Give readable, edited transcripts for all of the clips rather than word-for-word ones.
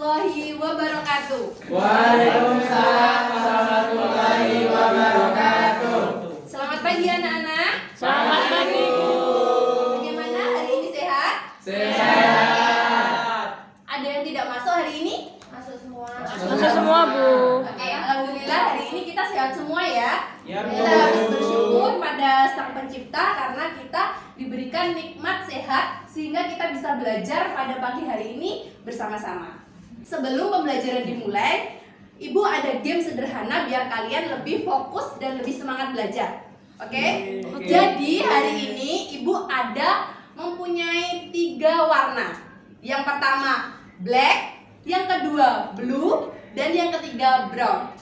warahmatullahi wabarakatuh. Waalaikumsalam warahmatullahi wabarakatuh. Selamat pagi anak-anak. Selamat pagi, Bu. Bagaimana hari ini, sehat? Sehat. Ada yang tidak masuk hari ini? Masuk semua. Masuk semua, Bu. Oke, alhamdulillah hari ini kita sehat semua ya. Ya, Bu. Kita harus bersyukur pada Sang Pencipta karena kita diberikan nikmat sehat sehingga kita bisa belajar pada pagi hari ini bersama-sama. Sebelum pembelajaran dimulai, Ibu ada game sederhana biar kalian lebih fokus dan lebih semangat belajar. Oke? Jadi hari ini Ibu ada mempunyai 3 warna. Yang pertama black, yang kedua blue, dan yang ketiga brown.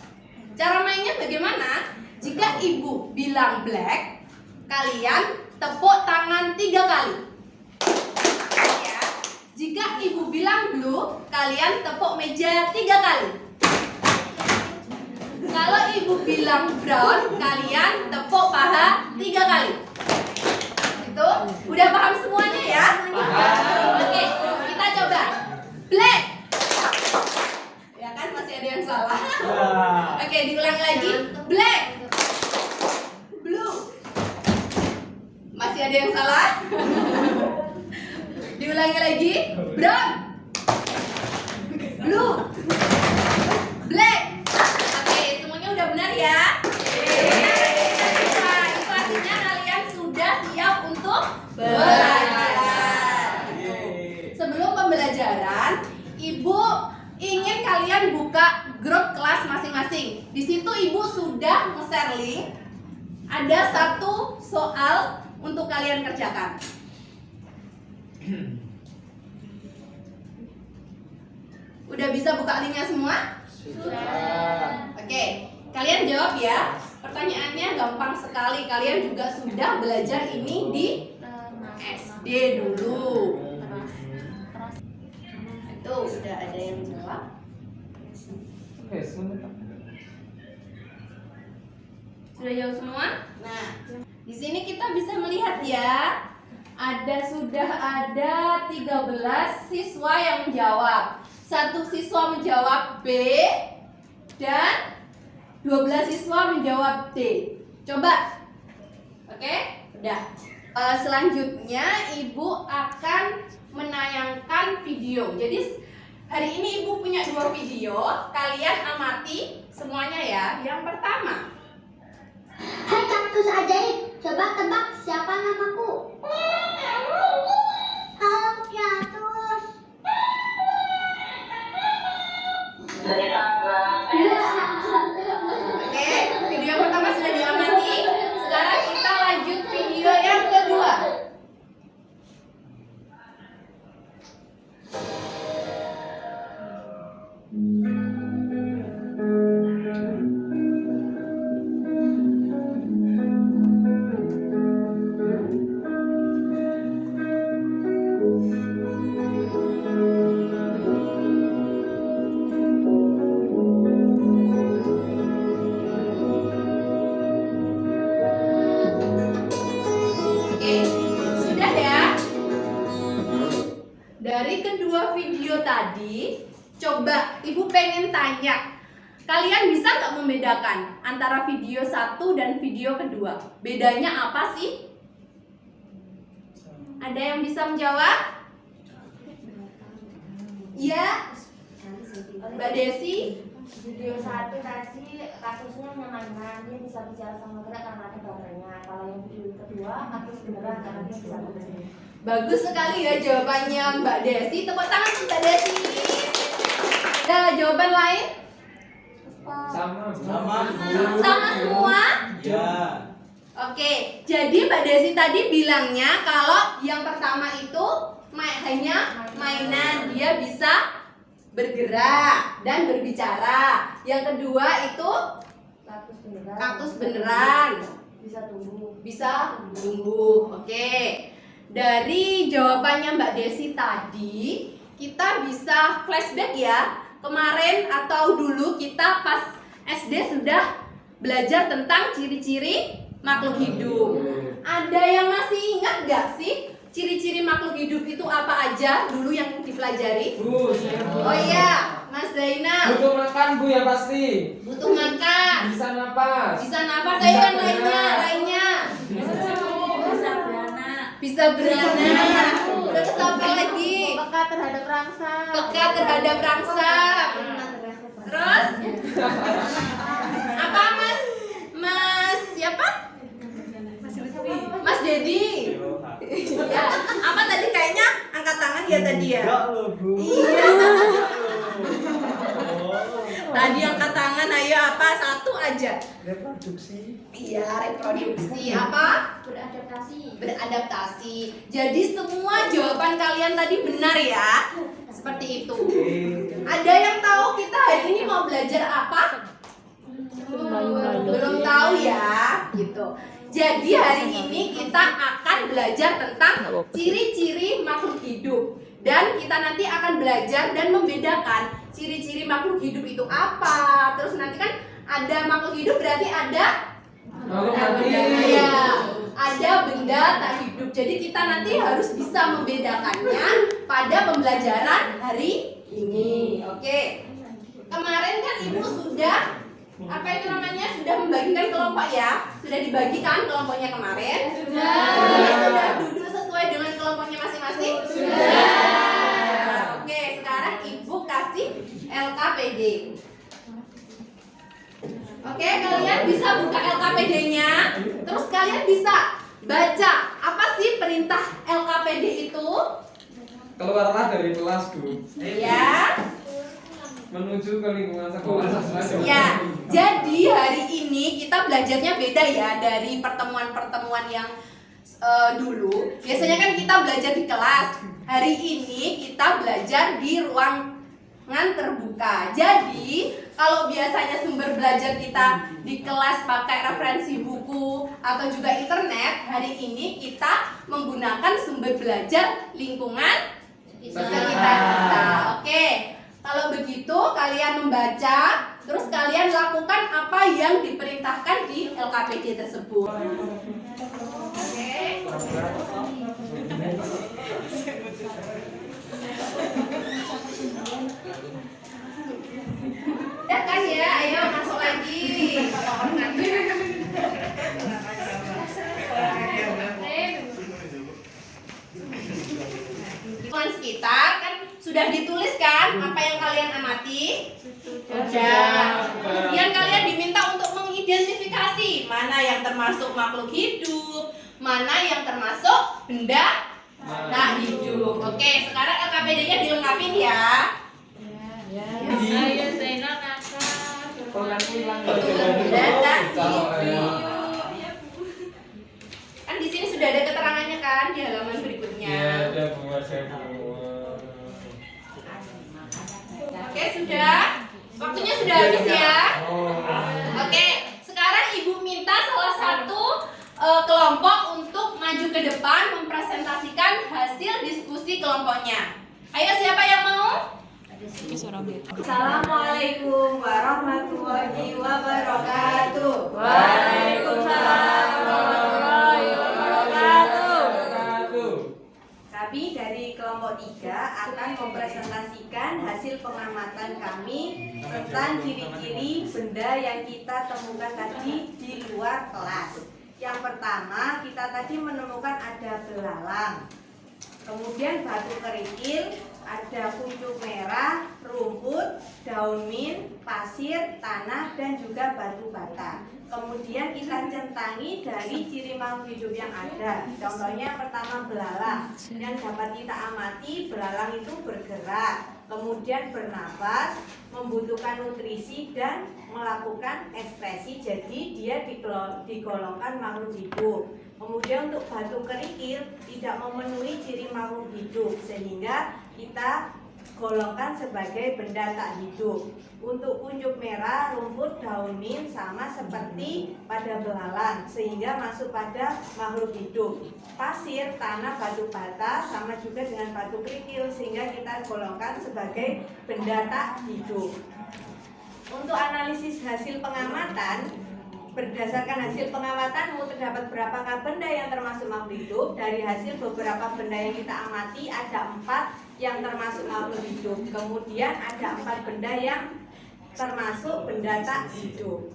Cara mainnya bagaimana? Jika Ibu bilang black, kalian tepuk tangan 3 kali. Ya. Jika Ibu bilang blue, kalian tepuk meja 3 kali. Kalau Ibu bilang brown, kalian tepuk paha 3 kali. Itu udah paham semuanya ya? Oke, kita coba. Black. Ya kan masih ada yang salah. Oke, diulangi lagi. Black. Blue. Masih ada yang salah? Diulangi lagi. Brown. Blue. Black. Oke, semuanya udah benar ya? Nah, itu artinya kalian sudah siap untuk belajar. Sebelum pembelajaran, Ibu ingin kalian buka grup kelas masing-masing. Di situ Ibu sudah nge-share link. Ada 1 soal untuk kalian kerjakan. Udah bisa buka linknya semua? Oke, kalian jawab ya. Pertanyaannya gampang sekali. Kalian juga sudah belajar ini di SD dulu. Itu udah ada yang jawab. Sudah jawab semua? Nah, di sini kita bisa melihat ya. Sudah ada 13 siswa yang menjawab. 1 siswa menjawab B dan 12 siswa menjawab D. Coba. Oke? Udah. Selanjutnya Ibu akan menayangkan video. Jadi hari ini Ibu punya 2 video. Kalian amati semuanya ya. Yang pertama, Hai kaktus ajaib, coba tebak siapa namaku? Halo kaktus. oke, video yang pertama sudah diamati. Sekarang kita lanjut video yang kedua. Oke, sudah ya. Dari kedua video tadi, coba Ibu pengen tanya, kalian bisa nggak membedakan antara video 1 dan video kedua? Bedanya apa sih? Ada yang bisa menjawab? Iya, Mbak Desi. Video 1 tadi kasusnya nyaman, dia bisa bicara sama kita karena ada baterainya. Kalau yang video kedua kasus beneran karena dia bisa baterainya. Bagus sekali ya jawabannya Mbak Desi. Tepuk tangan untuk Mbak Desi. Ada jawaban lain? Sama semua? Ya. Oke, jadi Mbak Desi tadi bilangnya kalau yang pertama itu hanya mainan, dia bisa bergerak dan berbicara. Yang kedua itu kaktus beneran, Bisa tumbuh. bisa tumbuh. Oke. Dari jawabannya Mbak Desi tadi, kita bisa flashback ya. Kemarin atau dulu kita pas SD sudah belajar tentang ciri-ciri makhluk hidup. Ada yang masih ingat gak sih ciri-ciri makhluk hidup itu apa aja dulu yang dipelajari? Oh iya, Mas Zainal. Butuh makan Bu ya pasti. Butuh makan. Bisa napas. Bisa nafas. Ayo yang lainnya. Bisa beranak. Terus apa lagi? Peka terhadap rangsang. Peka terhadap rangsang. Terus apa Mas siapa? Mas Dedi. Ya, apa tadi kayaknya angkat tangan ya tadi ya? Iya. Tadi angkat tangan, ayo apa? Satu aja. Reproduksi. Iya, reproduksi. Apa? Beradaptasi. Jadi semua jawaban kalian tadi benar ya. Seperti itu. Ada yang tahu kita hari ini mau belajar apa? Belum tahu ya, gitu. Jadi hari ini kita akan belajar tentang ciri-ciri makhluk hidup. Dan kita nanti akan belajar dan membedakan ciri-ciri makhluk hidup itu apa. Terus nanti kan ada makhluk hidup berarti ada Iya. Ada benda tak hidup. Jadi kita nanti harus bisa membedakannya pada pembelajaran hari ini. Oke. Kemarin kan Ibu sudah sudah membagikan kelompok ya? Sudah dibagikan kelompoknya kemarin? Sudah duduk sesuai dengan kelompoknya masing-masing? Sudah. Oke, sekarang Ibu kasih LKPD. Oke, kalian bisa buka LKPD-nya. Terus kalian bisa baca apa sih perintah LKPD itu? Keluarlah dari kelas Bu. Ya. Menuju ke lingkungan sekolah. Ya, jadi hari ini kita belajarnya beda ya dari pertemuan-pertemuan yang dulu. Biasanya kan kita belajar di kelas. Hari ini kita belajar di ruangan terbuka. Jadi, kalau biasanya sumber belajar kita di kelas pakai referensi buku atau juga internet, hari ini kita menggunakan sumber belajar lingkungan sekitar kita. Oke. Kalau begitu kalian membaca, terus kalian lakukan apa yang diperintahkan di LKPD tersebut. Oke. Udah kan ya, ayo masuk lagi. Lingkungan sekitar kan sudah ditulis kan apa yang kalian amati? Sudah. Kemudian kalian diminta untuk mengidentifikasi mana yang termasuk makhluk hidup, mana yang termasuk benda tak hidup. Oke, sekarang LKPD-nya dilengkapin ya. Iya. Zainal kakak. Benda tak hidup. Kan di sini sudah ada keterangannya kan di halaman berikutnya. Iya, ada Bu, saya Bu. Oke, sudah. Waktunya sudah habis ya. Oke, sekarang Ibu minta salah satu kelompok untuk maju ke depan mempresentasikan hasil diskusi kelompoknya. Ayo, siapa yang mau? Assalamualaikum warahmatullahi wabarakatuh. Waalaikumsalam warahmatullahi wabarakatuh. Kami dari kelompok 3 akan mempresentasikan hasil pengamatan kami tentang ciri-ciri benda yang kita temukan tadi di luar kelas. Yang pertama, kita tadi menemukan ada belalang, kemudian batu kerikil, ada kuncup merah, rumput, daun mint, pasir, tanah, dan juga batu bata. Kemudian kita centangi dari ciri makhluk hidup yang ada. Contohnya pertama belalang. Yang dapat kita amati, belalang itu bergerak, kemudian bernapas, membutuhkan nutrisi dan melakukan ekspresi. Jadi dia digolongkan makhluk hidup. Kemudian untuk batu kerikil tidak memenuhi ciri makhluk hidup, sehingga kita golongkan sebagai benda tak hidup. Untuk kuncup merah, rumput, daun mint sama seperti pada belalang, sehingga masuk pada makhluk hidup. Pasir, tanah, batu bata sama juga dengan batu kerikil, sehingga kita golongkan sebagai benda tak hidup. Untuk analisis hasil pengamatan, berdasarkan hasil pengamatan terdapat berapakah benda yang termasuk makhluk hidup. Dari hasil beberapa benda yang kita amati ada 4 yang termasuk makhluk hidup. Kemudian ada 4 benda yang termasuk benda tak hidup.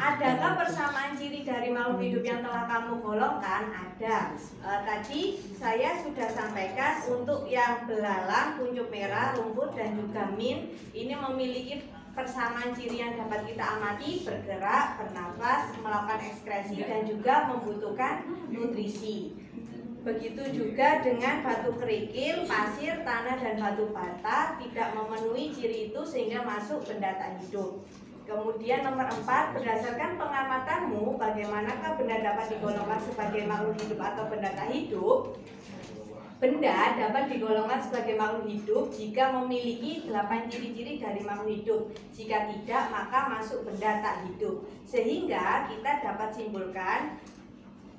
Adakah persamaan ciri dari makhluk hidup yang telah kamu golongkan? Ada. Tadi saya sudah sampaikan untuk yang belalang, kuncup merah, rumput, dan juga mint ini memiliki persamaan ciri yang dapat kita amati: bergerak, bernafas, melakukan ekskresi, dan juga membutuhkan nutrisi. Begitu juga dengan batu kerikil, pasir, tanah, dan batu bata tidak memenuhi ciri itu sehingga masuk benda tak hidup. Kemudian nomor 4, berdasarkan pengamatanmu, bagaimanakah benda dapat digolongkan sebagai makhluk hidup atau benda tak hidup? Benda dapat digolongkan sebagai makhluk hidup jika memiliki 8 ciri-ciri dari makhluk hidup. Jika tidak, maka masuk benda tak hidup. Sehingga kita dapat simpulkan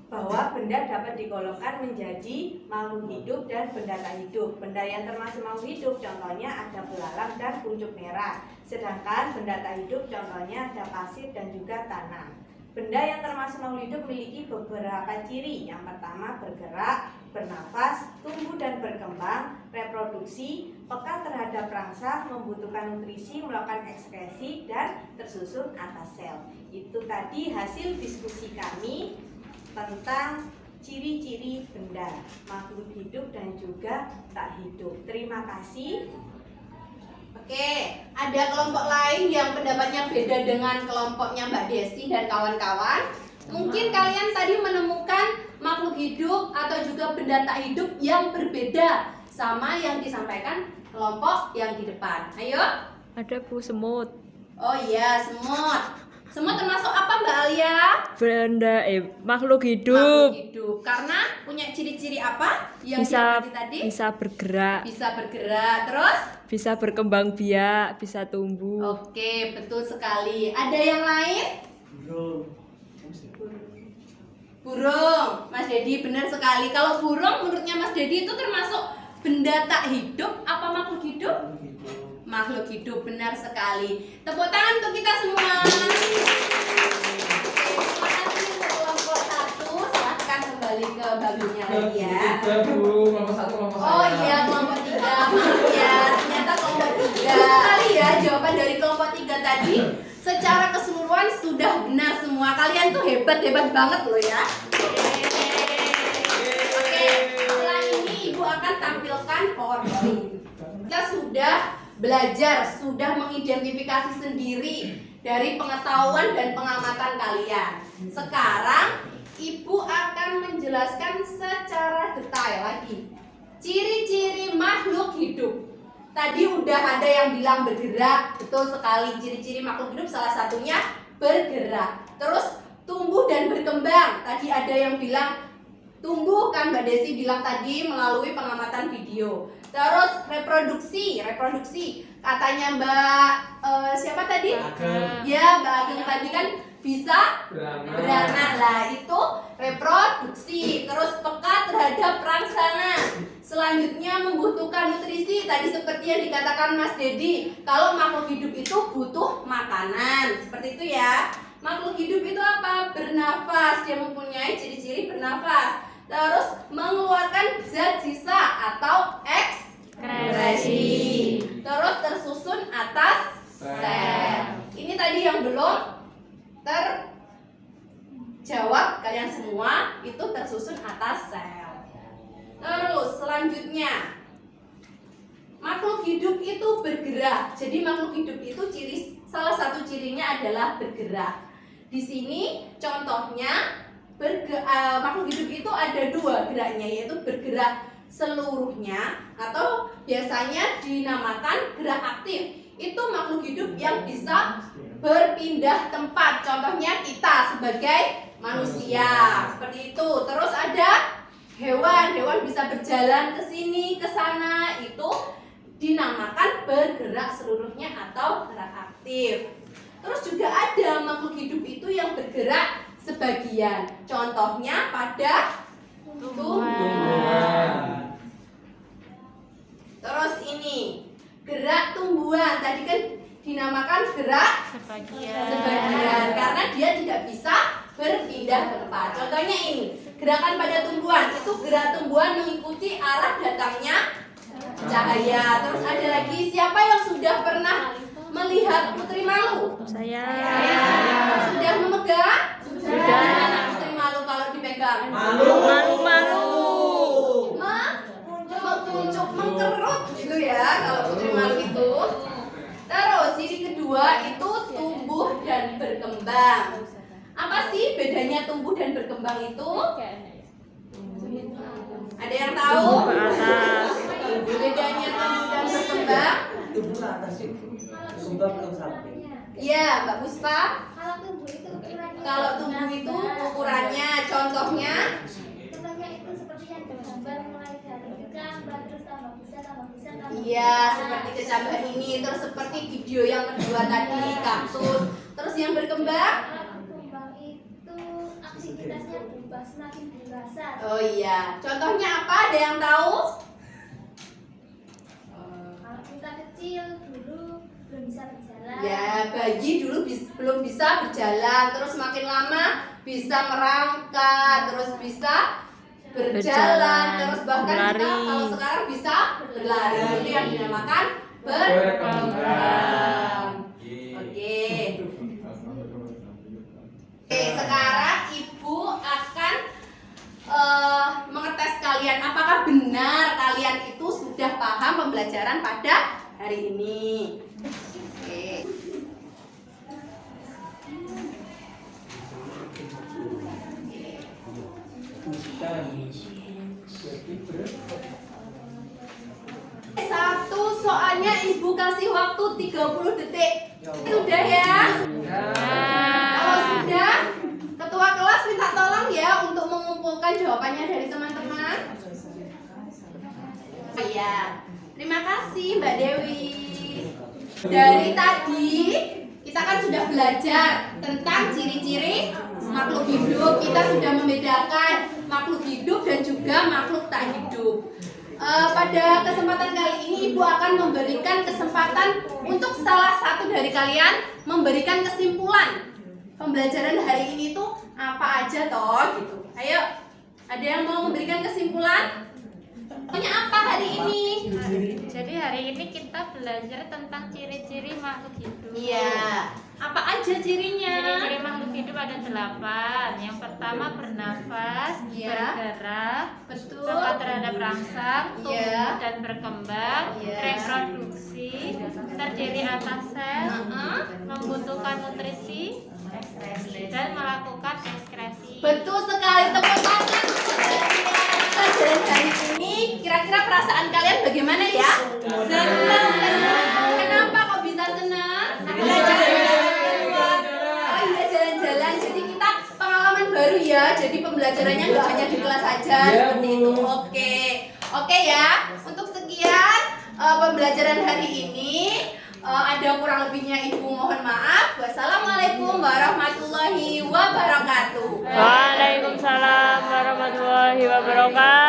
bahwa benda dapat digolongkan menjadi makhluk hidup dan benda tak hidup. Benda yang termasuk makhluk hidup contohnya ada belalang dan kuncup merah. Sedangkan benda tak hidup contohnya ada pasir dan juga tanah. Benda yang termasuk makhluk hidup memiliki beberapa ciri. Yang pertama, bergerak, bernafas, tumbuh dan berkembang, reproduksi, peka terhadap rangsang, membutuhkan nutrisi, melakukan ekskresi, dan tersusun atas sel. Itu tadi hasil diskusi kami tentang ciri-ciri benda makhluk hidup dan juga tak hidup. Terima kasih. Oke, ada kelompok lain yang pendapatnya beda dengan kelompoknya Mbak Desi dan kawan-kawan. Mungkin kalian tadi menemukan makhluk hidup atau juga benda tak hidup yang berbeda sama yang disampaikan kelompok yang di depan. Ayo. Ada Bu, semut. Oh iya, semut. Semut termasuk apa Mbak Alia? Benda makhluk hidup. Makhluk hidup. Karena punya ciri-ciri apa? Yang Bisa tadi? bisa bergerak, Bisa bergerak. Terus? bisa berkembang biak, bisa tumbuh. Oke, betul sekali. Ada yang lain? Burung. Mas Dedi benar sekali. Kalau burung menurutnya Mas Dedi itu termasuk benda tak hidup apa makhluk hidup? Makhluk hidup, benar sekali. Tepuk tangan untuk kita semua. Terima kasih untuk kelompok 1. Silahkan kembali ke baginya lagi ya. Bu, kelompok 1, kelompok Oh saya. iya, kelompok 3. Maaf ya, ternyata kelompok 3. Betul sekali ya, jawaban dari kelompok 3 tadi secara keseluruhan sudah benar semua. Kalian tuh hebat-hebat banget loh ya. Oke, setelah ini Ibu akan tampilkan PowerPoint. Kita sudah belajar, sudah mengidentifikasi sendiri dari pengetahuan dan pengamatan kalian. Sekarang Ibu akan menjelaskan secara detail lagi ciri-ciri makhluk hidup. Tadi udah ada yang bilang bergerak, betul sekali. Ciri-ciri makhluk hidup salah satunya bergerak. Terus tumbuh dan berkembang. Tadi ada yang bilang tumbuh, kan Mbak Desi bilang tadi melalui pengamatan video. Terus reproduksi katanya Mbak siapa tadi? Ageng. Ya, Mbak Ageng tadi kan bisa beranak lah, itu reproduksi. Terus peka terhadap rangsangan. Selanjutnya membutuhkan nutrisi. Tadi seperti yang dikatakan Mas Dedi, kalau makhluk hidup itu butuh makanan. Seperti itu ya. Makhluk hidup itu apa? Bernafas. Dia mempunyai ciri-ciri bernafas. Terus mengeluarkan zat sisa atau ekskresi. Terus tersusun atas sel. Ini tadi yang belum terjawab kalian semua, itu tersusun atas sel. Terus selanjutnya makhluk hidup itu bergerak. Jadi makhluk hidup itu salah satu cirinya adalah bergerak. Di sini contohnya makhluk hidup itu ada 2 geraknya, yaitu bergerak seluruhnya atau biasanya dinamakan gerak aktif. Itu makhluk hidup yang bisa berpindah tempat. Contohnya kita sebagai manusia, seperti itu. Terus ada hewan bisa berjalan ke sini, ke sana. Itu dinamakan bergerak seluruhnya atau gerak aktif. Terus juga ada makhluk hidup itu yang bergerak sebagian. Contohnya pada tumbuhan. Terus ini gerak tumbuhan. Tadi kan dinamakan gerak sebagian karena dia tidak bisa berpindah tempat. Contohnya ini, gerakan pada tumbuhan. Itu gerak tumbuhan mengikuti arah datangnya Cahaya. Terus ada lagi, siapa yang sudah pernah melihat putri malu? Saya. Sudah memegang? Sudah. Gimana putri malu kalau dipegang? Malu-malu. Menguncup, mengkerut gitu ya kalau putri malu itu. Terus ciri kedua itu tumbuh dan berkembang. Apa sih bedanya tumbuh dan berkembang itu? Ada yang tahu? Tumbuh ke atas. Bedanya tumbuh dan berkembang? Tumbuh ke atas itu. Sumpah belum sampai. Iya, Mbak Puspa. Kalau tumbuh itu ukurannya. Kalau tumbuh itu ukurannya, contohnya? Contohnya itu seperti yang gambar mulai dari gambar terus tambah besar tambah besar tambah Iya, besar. seperti kecambah ini. Terus seperti video yang kedua tadi, kaktus. Terus yang berkembang? Kalau berkembang itu aktivitasnya berubah semakin dewasa. Oh iya, contohnya apa? Ada yang tahu? Kalau kita kecil dulu belum bisa berjalan. Ya, bayi dulu belum bisa berjalan, terus makin lama bisa merangkak, terus bisa berjalan, Berjalan, terus bahkan kita berlari. kalau sekarang bisa berlari. Itu yang dinamakan berkembang. Oke. Oke, sekarang Ibu akan mengetes kalian apakah benar kalian itu sudah paham pembelajaran pada hari ini. Oke. Satu soalnya Ibu kasih waktu 30 detik. Sudah ya? Kalau sudah, ketua kelas minta tolong ya untuk mengumpulkan jawabannya dari teman-teman. Iya. Terima kasih Mbak Dewi. Dari tadi kita kan sudah belajar tentang ciri-ciri makhluk hidup. Kita sudah membedakan makhluk hidup dan juga makhluk tak hidup. Pada kesempatan kali ini Ibu akan memberikan kesempatan untuk salah satu dari kalian memberikan kesimpulan pembelajaran hari ini tuh apa aja toh gitu. Ayo, ada yang mau memberikan kesimpulan? Punya apa hari ini? Jadi hari ini kita belajar tentang ciri-ciri makhluk hidup. Iya. Apa aja cirinya? Ciri-ciri makhluk hidup ada 8. Yang pertama bernafas, Iya. bergerak, Betul. tempat terhadap rangsang, tumbuh Iya. dan berkembang, Iya. reproduksi, terdiri atas sel, membutuhkan nutrisi, dan melakukan ekskresi. Betul sekali, tepuk tangan. Pelajaran hari ini kira-kira perasaan kalian bagaimana ya? Senang. Kenapa kok bisa senang? Karena jalan-jalan. Oh iya, jalan-jalan. Jadi kita pengalaman baru ya. Jadi pembelajarannya nggak hanya di kelas saja seperti itu. Oke ya. Untuk sekian pembelajaran hari ini. Ada kurang lebihnya Ibu mohon maaf. Wassalamualaikum warahmatullahi wabarakatuh. Waalaikumsalam warahmatullahi wabarakatuh.